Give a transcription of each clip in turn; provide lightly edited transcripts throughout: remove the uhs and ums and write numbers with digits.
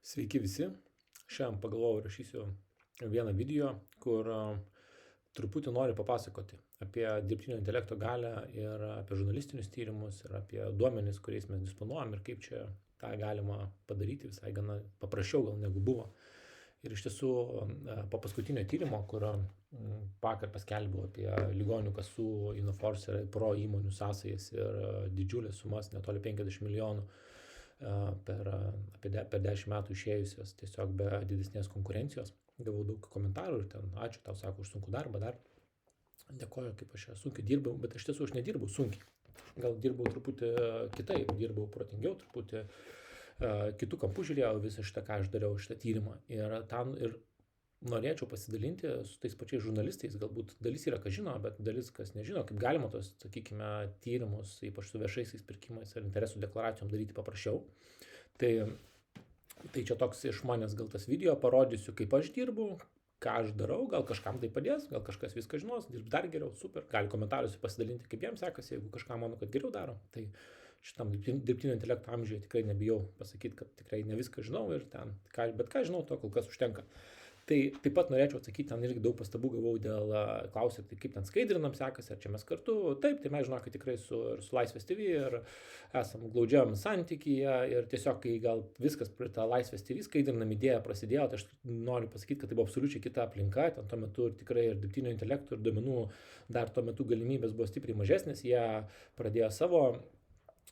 Sveiki visi. Šiandien pagalvojau rašysiu vieną video, kur truputį noriu papasakoti apie dirbtinio intelekto galią ir apie žurnalistinius tyrimus ir apie duomenis, kuriais mes disponuojam ir kaip čia tą galima padaryti visai gana paprasčiau gal negu buvo. Ir iš tiesų po paskutinio tyrimo, kur vakar paskelbiau apie ligonių kasų Innoforce ir Pro įmonių sąsajas ir didžiulės sumas, netoli 50 milijonų per 10 metų išėjusios tiesiog be didesnės konkurencijos. Gavau daug komentarų ir ten ačiū tau, sako, už sunkų darbą dar. Dėkoju, kaip aš sunkiai dirbau, bet iš tiesų aš nedirbau sunkiai. Gal dirbau truputį kitaip, dirbau protingiau, truputį kitų kampų žiūrėjau visą šitą, ką aš dariau, šitą tyrimą. Ir norėčiau pasidalinti su tais pačiais žurnalistais, galbūt dalis yra, kas žino, bet dalis, kas nežino, kaip galima tos, sakykime, tyrimus, ypač su viešaisiais pirkimais ir interesų deklaracijom daryti paprasčiau. Tai čia toks iš manęs gal tas video, parodysiu, kaip aš dirbu, ką aš darau, gal kažkam tai padės, gal kažkas viską žinos, dirbs dar geriau, super, gali komentaruose pasidalinti, kaip jiems sekasi, jeigu kažką mano, kad geriau daro. Tai šitam dirbtinio intelekto amžiuje tikrai nebijau pasakyti, kad tikrai ne viską žinau ir ten, bet ką žinau, to kol kas užtenka. Tai taip pat norėčiau atsakyti, ten irgi daug pastabų gavau dėl klausimo, tai kaip ten skaidrinam sekasi, ar čia mes kartu. Taip, tai mes žinokit tikrai su Laisvės TV ir esam glaudžiam santykyje ir tiesiog, kai gal viskas prie tą Laisvės TV skaidrinam idėją prasidėjo, tai aš noriu pasakyti, kad tai buvo absoliučiai kita aplinka, ten tuo metu tikrai ir dirbtinio intelekto ir duomenų dar tuo metu galimybės buvo stipriai mažesnės, jie pradėjo savo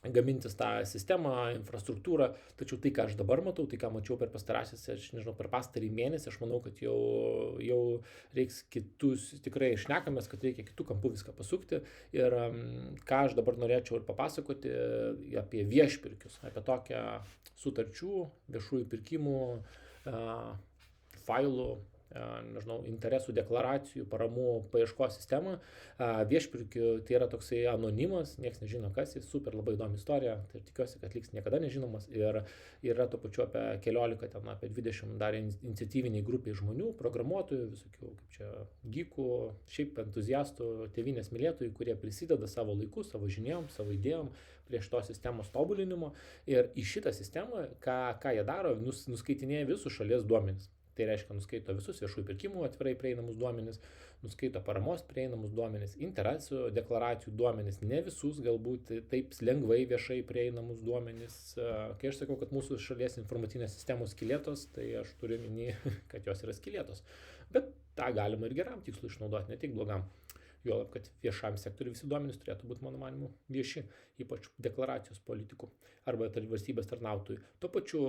gamintis tą sistemą, infrastruktūrą, tačiau tai, ką aš dabar matau, tai, ką mačiau per pastarąsias, aš nežinau, per pastarį mėnesį, aš manau, kad jau reiks kitus, tikrai šnekamės, kad reikia kitų kampų viską pasukti ir ką aš dabar norėčiau ir papasakoti apie viešpirkius, apie tokią sutarčių, viešųjų pirkimų, failų, nežinau, interesų deklaracijų, paramų paieškos sistemą. Viešpirkių tai yra toksai anonimas, niekas nežino kas, jis super labai įdomi istorija, tai tikiuosi, kad liks niekada nežinomas ir yra to pačiu apie 14, ten apie 20 dar iniciatyviniai grupiai žmonių, programuotojų, visokių kaip čia gykų, šiaip entuziastų, tėvynės mylėtojų, kurie prisideda savo laiku, savo žiniom, savo idėjom prie šitos sistemos tobulinimo ir į šitą sistemą, ką jie daro, nuskaitinėja visus šalies duomenis. Tai reiškia, nuskaito visus viešųjų pirkimų atvirai prieinamus duomenis, nuskaito paramos prieinamus duomenis, interesų deklaracijų duomenis, ne visus galbūt taip lengvai viešai prieinamus duomenis. Kai aš sakau, kad mūsų šalies informacinės sistemos skylėtos, tai aš turiu minį, kad jos yra skylėtos. Bet tą galima ir geram tikslui išnaudoti, ne tik blogam. Juolab, kad viešam sektoriui visi duomenys turėtų būti, mano manimu, vieši, ypač deklaracijos politikų arba valstybės tarnautojų. Tuo pačiu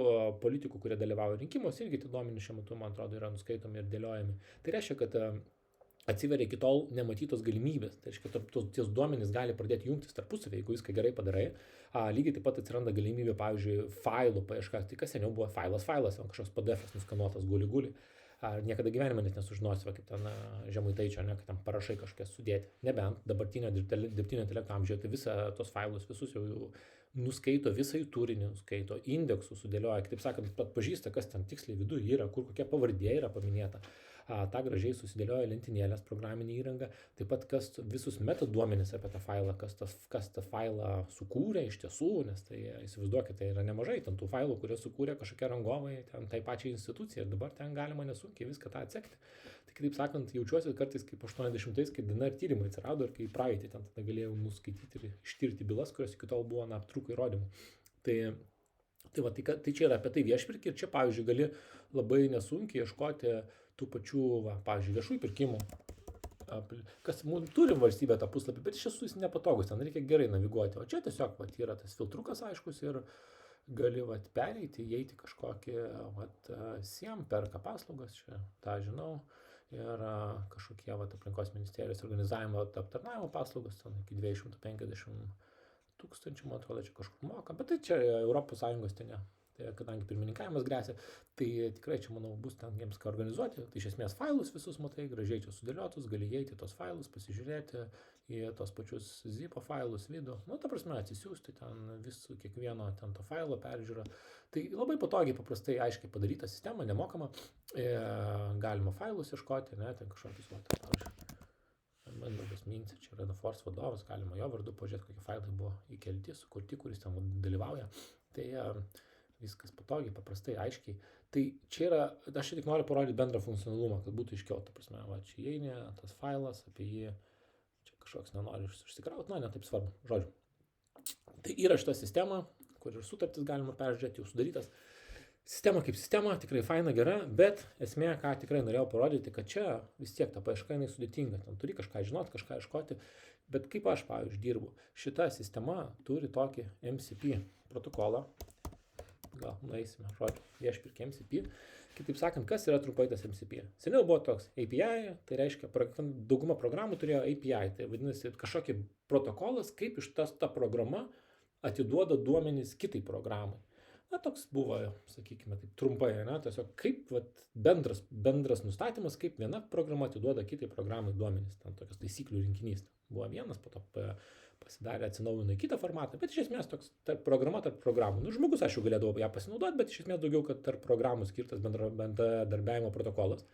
politikų, kurie dalyvauja rinkimuose, irgi tie duomenys šiuo metu, man atrodo, yra nuskaitomi ir dėliojami. Tai reiškia, kad atsiveria iki tol nematytos galimybės. Tai reiškia, tie duomenys gali pradėti jungtis tarpusavį, jeigu viską gerai padarai. Lygiai taip pat atsiranda galimybė, pavyzdžiui, failų paieška. Tai kas seniau buvo failas, kažkoks PDF nuskanuotas guli. Niekada gyvenime net nesužinosi, kaip ten Žemaitaičio, kad ten parašai kažkas sudėti. Nebent dabartinio dirbtinio intelekto amžiuje, tai visą tos failus visus jau nuskaito, visą jų turinį nuskaito, indeksų sudėlioja, kitaip sakant, pažįsta, kas ten tiksliai viduje yra, kur kokia pavardė yra paminėta. Ta gražiai susidėlioja lentynėlės programinė įranga, taip pat kas visus metaduomenis apie tą failą, kas tą failą sukūrė iš tiesų, nes tai įsivaizduokite, tai yra nemažai ten tų failų, kuriuos sukūrė kažkokie rangovai, ten tai pačiai institucijai ir dabar ten galima nesunkiai viską tą atsekti. Tai kitaip sakant, jaučiuosi kartais kaip 80-ais, kai DNR tyrimai atsirado ir kai praeitį ten tada galėjau nuskaityti ir ištirti bylas, kurios iki tol buvo aptrūko įrodymų. Tai čia yra apie tai viešpirkį ir čia, pavyzdžiui, gali labai nesunkiai ieškoti tų pačių, pavyzdžiui, viešųjų pirkimų. Kas turim valstybę tą puslapį, bet iš tiesų jis nepatogus, ten reikia gerai naviguoti. O čia tiesiog yra tas filtrukas aiškus ir gali pereiti, įeiti kažkokį SIEM perka paslaugas, čia tą žinau, ir kažkokie aplinkos ministerijos organizavimo aptarnavimo paslaugos, ten iki 250 tūkstančių, man atrodo, čia kažkur moka, bet tai čia Europos Sąjungos ten ne. Tai kadangi pirmininkavimas grėsia, tai tikrai čia, manau, bus ten jiems ką organizuoti. Tai iš esmės failus visus matai, gražiai čia sudėliotus, gali įeiti tos failus, pasižiūrėti į tos pačius zipo failus, video. Ta prasme, atsisiųsti ten visų kiekvieno ten to failo peržiūrą. Tai labai patogiai, paprastai, aiškiai padaryta sistema, nemokama. Galima failus ieškoti, ne, ten kažkokius, pavyzdžiui. Mindaugas Mincė, čia yra Innoforce vadovas, galima jo vardu pažiūrėti, kokie failai buvo įkelti, sukurti, kuris ten dalyvauja. Tai viskas patogiai, paprastai, aiškiai. Tai čia yra, aš tik noriu parodyti bendrą funkcionalumą, kad būtų aiškiau, ta prasme, va, čia įeini, tas failas, apie jį, čia kažkoks nenori užsikrauti, ne taip svarbu, žodžiu. Tai yra šita sistema, kur ir sutartis galima peržiūrėti, jau sudarytas. Sistema kaip sistema, tikrai faina, gera, bet esmė, ką tikrai norėjau parodyti, kad čia vis tiek ta paieška jinai sudėtinga, ten turi kažką žinot, kažką ieškoti, bet kaip aš, pavyzdžiui, dirbu, šita sistema turi tokį MCP protokolą, gal nueisime, žodžiu, viešpirkį MCP, kitaip sakant, kas yra trumpai tas MCP. Seniau buvo toks API, tai reiškia, dauguma programų turėjo API, tai vadinasi kažkokį protokolas, kaip iš ta programa atiduoda duomenys kitai programai. Na, toks buvo, sakykime, taip trumpai, ne, tiesiog kaip bendras nustatymas, kaip viena programa atiduoda kitai programai duomenys, ten tokios taisyklių rinkinys. Buvo vienas, po to pasidarė, atsinaujino į kitą formatą, bet iš esmės toks programa tarp programų. Nu, žmogus, aš jau galėdavau ją pasinaudoti, bet iš esmės daugiau, kad tarp programų skirtas bendradarbiavimo protokolas.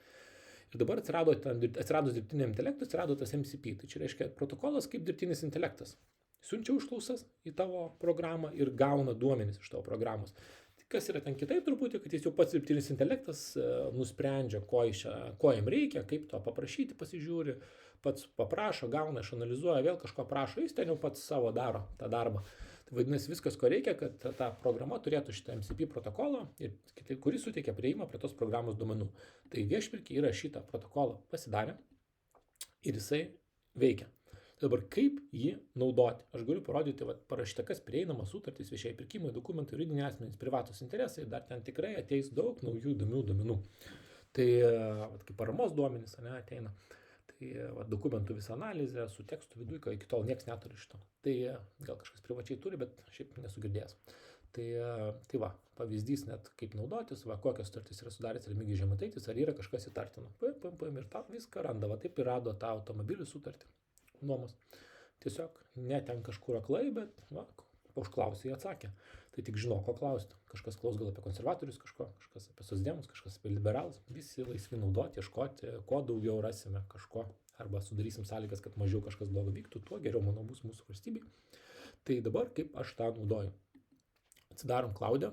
Ir dabar atsiradus dirbtiniam intelektui, atsirado tas MCP, tai čia reiškia protokolas kaip dirbtinis intelektas. Siunčia užklausas į tavo programą ir gauna duomenis iš tavo programos. Kas yra ten kitaip truputį, kad jis jau pats dirbtinis intelektas nusprendžia, ko jam reikia, kaip to paprašyti, pasižiūri, pats paprašo, gauna, išanalizuoja, vėl kažko prašo, jis ten jau pats savo daro tą darbą. Tai vadinasi viskas, ko reikia, kad ta programa turėtų šitą MCP protokolą, kuris suteikia prieimą prie tos programos duomenų. Tai viešpirkiai yra šitą protokolą pasidarę ir jisai veikia. Dabar kaip jį naudoti? Aš galiu parodyti, parašyta, kas prieinama, sutartys, viešieji pirkimai, dokumentai, juridiniai asmenys, privatus interesai, dar ten tikrai ateis daug naujų įdomių duomenų. Tai kaip paramos duomenys ateina, tai dokumentų visa analizė su tekstu viduje, kai iki tol niekas neturi šito. Tai gal kažkas privačiai turi, bet šiaip nesu girdėjęs. Tai va, pavyzdys net kaip naudotis, kokios sutartys yra sudaręs Remigijus Žemaitaitis, ar yra kažkas įtartino. Ir tą viską randa, taip ir rado tą automobilių sutartį. Nuomos. Tiesiog ne ten kažkur aklai, bet užklausė, jie atsakė. Tai tik žino, ko klausti. Kažkas klaus gal apie konservatorius, kažkas apie socdemus, kažkas apie liberalus. Visi laisvi naudoti, ieškoti, kuo daugiau rasime kažko, arba sudarysim sąlygas, kad mažiau kažkas blogo vyktų, tuo geriau, manau, bus mūsų valstybei. Tai dabar kaip aš tą naudoju. Atsidarom Cloud'e.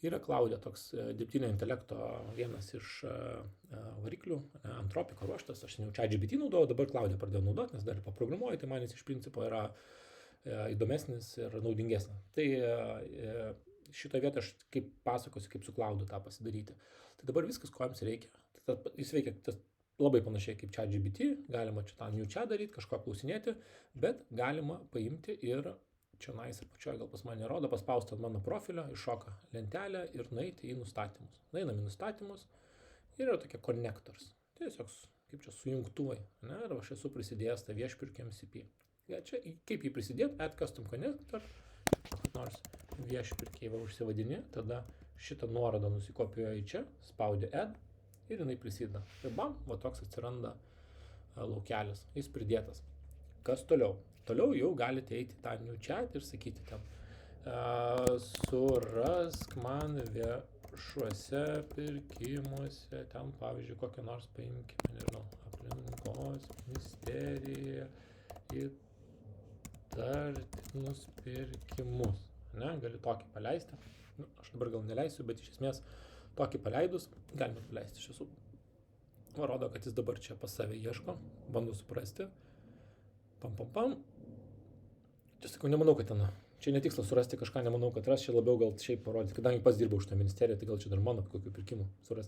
Yra Cloud'e toks dirbtinio intelekto vienas iš variklių, Anthropic ruoštas, aš jau ChatGPT naudoju, dabar Cloud'e pradėjau naudoti, nes dar paprogramuoju, tai man jis iš principo yra įdomesnis ir naudingesnis. Tai šitoje vietoje aš kaip pasakosiu, kaip su Cloud'u tą pasidaryti. Tai dabar viskas, ko jums reikia. Jis veikia labai panašiai kaip ChatGPT, galima čia tą new chat daryti, kažko klausinėti, bet galima paimti ir čia nais apačioje gal pas mane nerodo, paspausti ant mano profilio, iššoka lentelę ir nueiti į nustatymus. Nueinam į nustatymus ir yra tokie connectors. Tiesiog kaip čia sujungtuvai. Ir aš esu prisidėjęs tą viešpirkį MCP. Čia kaip jį prisidėti, add custom connector, nors viešpirkiai užsivadini, tada šitą nuorodą nusikopijuoji čia, spaudi add ir jinai prisideda. Ir bam, toks atsiranda laukelis, jis pridėtas. Kas toliau? Toliau jau galite eiti į tą new chat ir sakyti ten surask man viešuose pirkimuose, ten pavyzdžiui kokią nors paimkime, nežinau, aplinkos ministerija įtartinus pirkimus. Gali tokį paleisti. Aš dabar gal neleisiu, bet iš esmės tokį paleidus galime paleisti iš visų. Rodo, kad jis dabar čia pas save ieško, bando suprasti. Pam. Čia sakau, nemanau, kad ten, čia netikslas surasti kažką, nemanau, kad ras, čia labiau gal šiaip parodyti, kadangi pats dirbau už tą ministeriją, tai gal čia dar mano kokių pirkimų suras.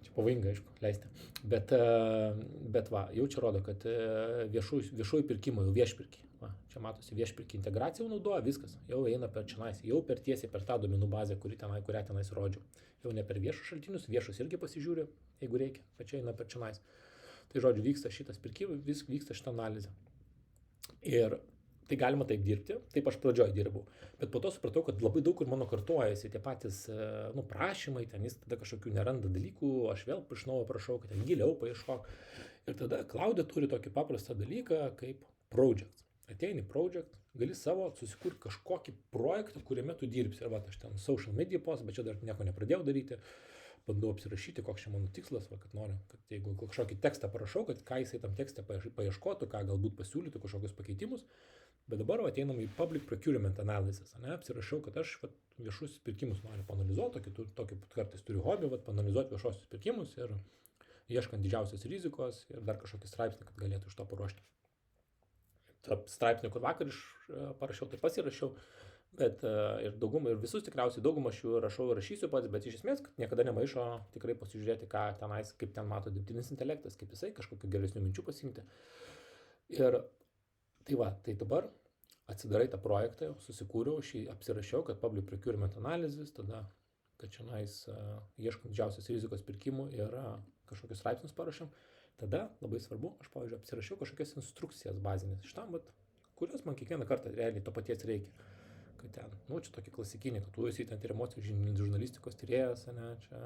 Čia pavojinga, aišku, leisti. Bet jau čia rodo, kad viešųjų pirkimų, jau viešpirkį. Čia matosi viešpirkį integraciją naudoja, viskas, jau eina per čionais, jau per tiesiai per tą duomenų bazę, kurią tenais rodžiau. Jau ne per viešus šaltinius, viešus irgi pasižiūriu, jeigu reikia, bet čia eina per čionais. Tai žodžiu, vyksta šitas pirkimas, vyksta šitą analizę. Ir tai galima taip dirbti, taip aš pradžioje dirbau, bet po to supratau, kad labai daug kur mano kartojasi tie patys prašymai, ten jis tada kažkokių neranda dalykų, aš vėl iš naujo prašau, kad ten giliau paieškok. Ir tada Cloud'e turi tokį paprastą dalyką kaip projects. Ateini project, gali savo susikurti kažkokį projektą, kuriame tu dirbsi. Ir aš ten social media post, bet čia dar nieko nepradėjau daryti. Bandau apsirašyti, koks čia mano tikslas, kad noriu, kad jeigu kažkokį tekstą parašau, kad ką jisai tam tekste paieškotų, ką galbūt pasiūlytų, kažkokius pakeitimus, Bet dabar ateinam į public procurement analysis, ne, apsirašiau, kad aš viešus pirkimus noriu panalizuoti, tokį kartais turiu hobį, panalizuoti viešosius pirkimus ir ieškant didžiausios rizikos ir dar kažkokį straipsnį, kad galėtų iš to paruošti. Ta straipsnį, kur vakar parašiau, tai pasirašiau, bet ir visus tikriausiai daugumą aš jų rašau ir rašysiu pats, bet iš esmės, kad niekada nemaišo tikrai pasižiūrėti, kaip ten mato dirbtinis intelektas, kaip jisai kažkokių geresnių minčių pasiimti. Ir tai dabar atsidarai tą projektą, susikūriau, apsirašiau, kad public procurement analysis, tada, kad čionais ieškant didžiausios rizikos pirkimų ir kažkokius straipsnius parašiau. Tada labai svarbu, aš, pavyzdžiui, apsirašiau kažkokias instrukcijas bazinės šitam, kurios man kiekvieną kartą realiai to paties reikia. Kad ten, čia tokie klasikiniai, kad tu esi ten ir emocijų žurnalistikos tyrėjas, čia,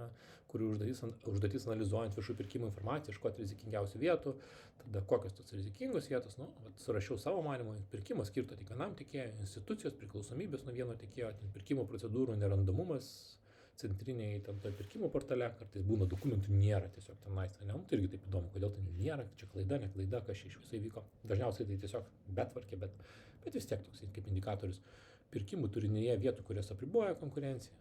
kurių užduotis analizuojant viešų pirkimų informaciją, ieškoti rizikingiausių vietų, tada kokios tos rizikingos vietos, surašiau savo manimo, pirkimo skirto tik vienam tiekėjui, institucijos priklausomybės nuo vieno tiekėjo, pirkimo procedūrų nerandamumas, centriniai pirkimų portale, kartais būna dokumentų nėra tiesiog tenais, tai irgi taip įdomu, kodėl ten nėra, čia klaida, ne klaida, kas čia iš viso įvyko. Dažniausiai tai tiesiog betvarkė, bet vis tiek toks kaip indikatorius. Pirkimų turinyje vietų, kurios apriboja konkurenciją.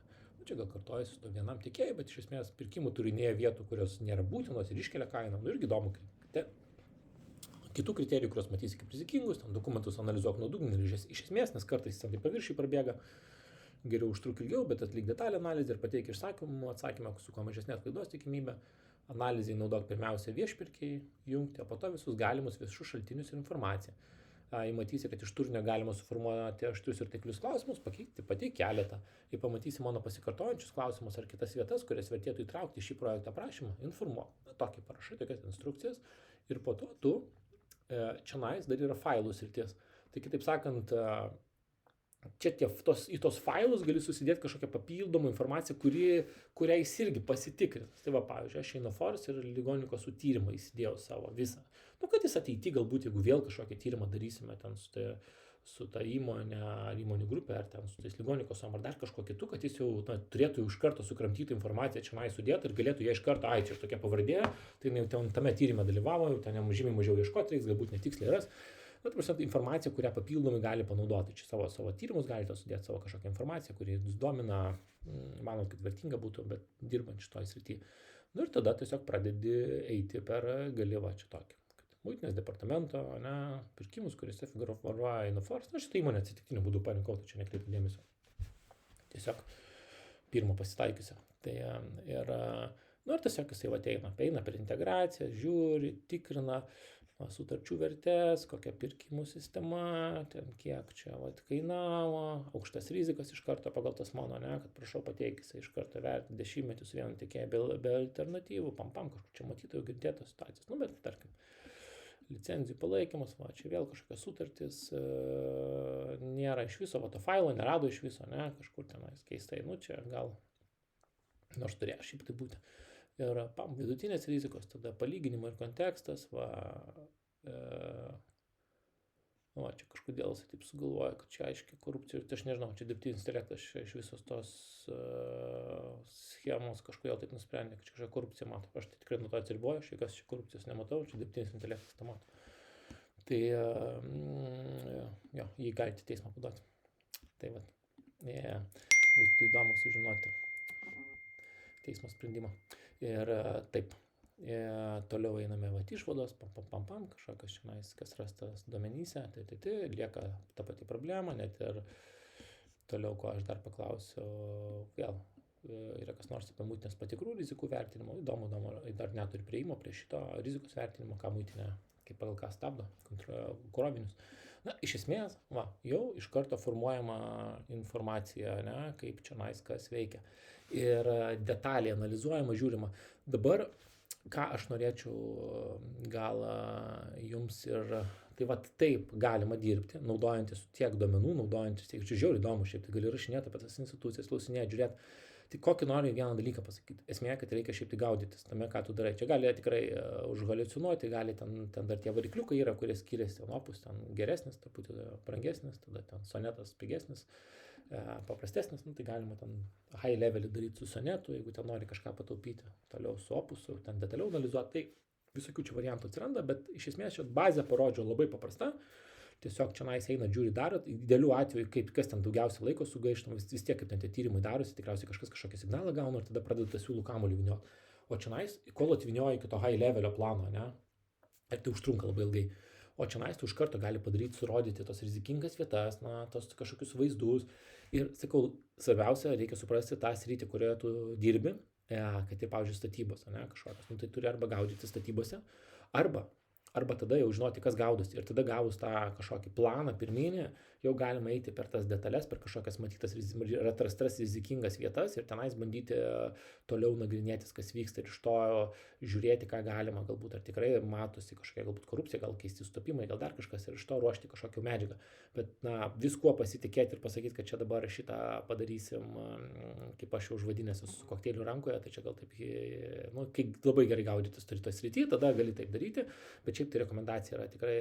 Čia gal kartojasi su to vienam tiekėjui, bet iš esmės pirkimų turinyje vietų, kurios nėra būtinos ir iškelia kainą. Irgi įdomu, kitų kriterijų, kurios matysi kaip rizikingus, dokumentus analizuok nuodugniai ir iš esmės, nes kartais tai paviršiai prabėga, geriau užtruk ilgiau, bet atlik detalę analizę ir pateik atsakymą su kuo mažesnės klaidos tikimybė. Analizai naudok pirmiausia viešpirkėjai jungti, o po to visus galimus viešus šaltinius ir informaciją. Įmatysi, kad iš turinio galima suformuoti aštrius ir taiklius klausimus, pateik keletą. Jei pamatysi mano pasikartojančius klausimus ar kitas vietas, kurias vertėtų įtraukti į šį projekto aprašymą, informuok. Tokį parašai, tokias instrukcijas ir po to tu čionais dar yra failų sritis. Tai kitaip sakant, čia į tos failus gali susidėti kažkokią papildomą informaciją, kurią jis irgi pasitikrins. Tai pavyzdžiui, aš Innoforce ir Ligonių kasų tyrimą įsidėjau savo visą. Kad jis ateity galbūt, jeigu vėl kažkokį tyrimą darysime ten su ta įmonė ar įmonių grupė, ar ten su tais Ligonių kasom ar dar kažko kitu, kad jis jau turėtų iš karto sukramtyti informaciją čia sudėti ir galėtų ją iš karto, čia tokia pavardė, tai ten tame tyrime dalyvavo, ten jam žymiai mažiau ieškoti reiks, galbūt netiksliai ras. Informacija, kurią papildomai gali panaudoti. Čia savo tyrimus galite sudėti savo kažkokią informaciją, kuri jūs domina, manot, kad vertinga būtų, bet dirbant šitoj srity. Ir tada tiesiog pradedi eiti gali čia tokį. Muitinės departamento, pirkimus, kuriuose figūruoja Innoforce. Šitą įmonę atsitiktiniu būdu parinkau, tai čia nekreipiu dėmesio. Tiesiog pirmo pasitaikiusio. Ir tiesiog jisai ateina per integraciją, žiūri, tikrina sutarčių vertės, kokia pirkimų sistema, ten kiek čia kainavo, aukštas rizikas iš karto pagal tas mano, kad prašau pateikis, iš karto vertinti 10 metų su vienu tiekėju be alternatyvų, kažkur čia matytų jau girdėtos situacijas, bet tarkim, licenzijų palaikymas, čia vėl kažkokios sutartys, nėra iš viso, to failo nerado iš viso, kažkur tenais keistai, čia gal, nors turėjo šiaip tai būti. Ir vidutinės rizikos, tada palyginimo ir kontekstas, čia kažkodėl jis taip sugalvoja, kad čia aiškiai korupcija, tai aš nežinau, čia dirbtinis intelektas iš visos tos schemos kažkodėl taip nusprendė, kad čia kažkokia korupcija mato. Aš tai tikrai nuo to atsiriboju, aš jokios čia korupcijos nematau, čia dirbtinis intelektas tą mato. Tai jį galite teismą paduoti. Tai būtų įdomu sužinoti teismo sprendimą. Ir taip, toliau einame išvados, kažkokios šiandien, kas rastas duomenyse, lieka ta pati problema, net ir toliau, ko aš dar paklausiu, vėl yra kas nors apie muitinės patikrų rizikų vertinimo, įdomu, dar neturi prieimo prie šito rizikos vertinimo, ką muitinė, kaip pagal ką stabdo krovinius. Iš esmės, jau iš karto formuojama informacija, kaip čionais kas veikia. Ir detaliai analizuojama, žiūrima. Dabar, ką aš norėčiau gal jums ir, taip galima dirbti, naudojantis tiek duomenų, naudojantis tiek, čia žiauriai įdomu, šiaip tai gali rašinėti apie tas institucijas, klausinėti, žiūrėti. Tai kokį nori vieną dalyką pasakyti. Esmė, kad reikia šiaip tai gaudytis tame, ką tu darai. Čia gali tikrai užhaliucinuoti, gali ten dar tie varikliukai yra, kurie skiriasi. Opus ten geresnis, truputį brangesnis, tada ten sonetas pigesnis, paprastesnis. Tai galima ten high levelį daryti su sonetu, jeigu ten nori kažką pataupyti. Toliau su opusu, ten detaliau analizuoti. Tai visokių čia variantų atsiranda, bet iš esmės čia bazę parodžiau labai paprasta. tiesiog čionais eina, žiūri, daro, idealiu atveju, kaip kas ten daugiausiai laiko sugaištam, vis tiek kaip ten tie tyrimai darosi, tikriausiai kažkas kažkokį signalą gauna ir tada pradeda tą siūlų kamuolį vyniot. O čionais, kol atvinioji iki to high levelio plano, ne, ir tai užtrunka labai ilgai. O čionais tu iš karto gali padaryti, surodyti tos rizikingas vietas, na, tos kažkokius vaizdus. Ir, sakau, svarbiausia, reikia suprasti tą sritį, kurioje tu dirbi, kad tai, pavyzdžiui, statybos, ne, kažkokios. Nu, tai turi arba gaudyti statybose, arba tada jau žinoti, kas gaudosi. Ir tada gavus tą kažkokį planą pirminį, jau galima eiti per tas detalės, per kažkokias matytas atrastas rizikingas vietas ir tenais bandyti toliau nagrinėtis, kas vyksta ir iš to žiūrėti, ką galima, galbūt ar tikrai matosi kažkokia galbūt korupcija, gal keisti sutapimai, gal dar kažkas ir iš to ruošti kažkokią medžiagą. Bet na, viskuo pasitikėti ir pasakyti, kad čia dabar šitą padarysim, kaip aš jau užvadinęs su kokteiliu rankoje, tai čia gal taip, nu, kai labai gerai gaudytis turi to srity, tada gali taip daryti, bet šiaip tai rekomendacija yra tikrai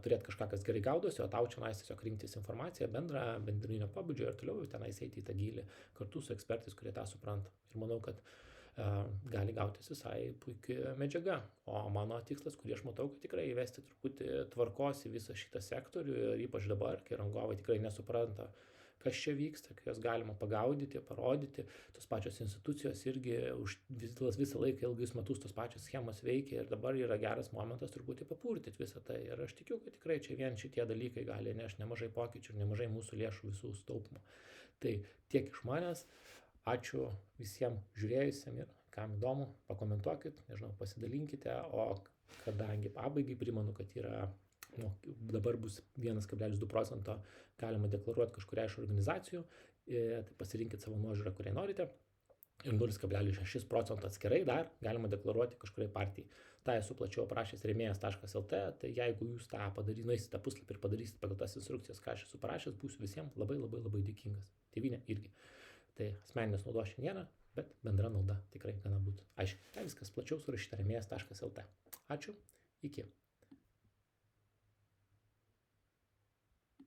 turėti kažką, kas gerai gaudosi, o tau čia tiesiog rinktis informaciją bendrinio pobūdžio ir toliau tenais eiti į tą gylį kartu su ekspertais, kurie tą supranta. Ir manau, kad gali gautis visai puikia medžiaga. O mano tikslas, kurį aš matau, kad tikrai įvesti truputį tvarkos į visą šitą sektorių ir ypač dabar, kai rangovai tikrai nesupranta, kas čia vyksta, kai jos galima pagaudyti, parodyti, tos pačios institucijos irgi visą laiką ilgus metus tos pačios schemos veikia ir dabar yra geras momentas truputį papurtyti visą tai. Ir aš tikiu, kad tikrai čia vien šitie dalykai gali nešti nemažai pokyčių ir nemažai mūsų lėšų visų sutaupimo. Tai tiek iš manęs. Ačiū visiems žiūrėjusiem ir kam įdomu, pakomentuokit, nežinau, pasidalinkite, o kadangi pabaigai primenu, kad yra dabar bus 1,2% galima deklaruoti kažkuriai iš organizacijų, tai pasirinkit savo nuožiūrą, kuriai norite, ir 0,6% atskirai dar galima deklaruoti kažkuriai partijai. Tai esu plačiau aprašęs rėmėjas.lt, tai jeigu jūs tą nueisite tą puslapį ir padarysite pagal tas instrukcijas, ką aš esu parašęs, būsiu visiems labai dėkingas. Tėvynė irgi. Tai asmeninės naudos šiandieną, bet bendra nauda tikrai gana būtų aiškiai. Tai viskas plačiau surašyta rėmėjas.lt. Ačiū, iki.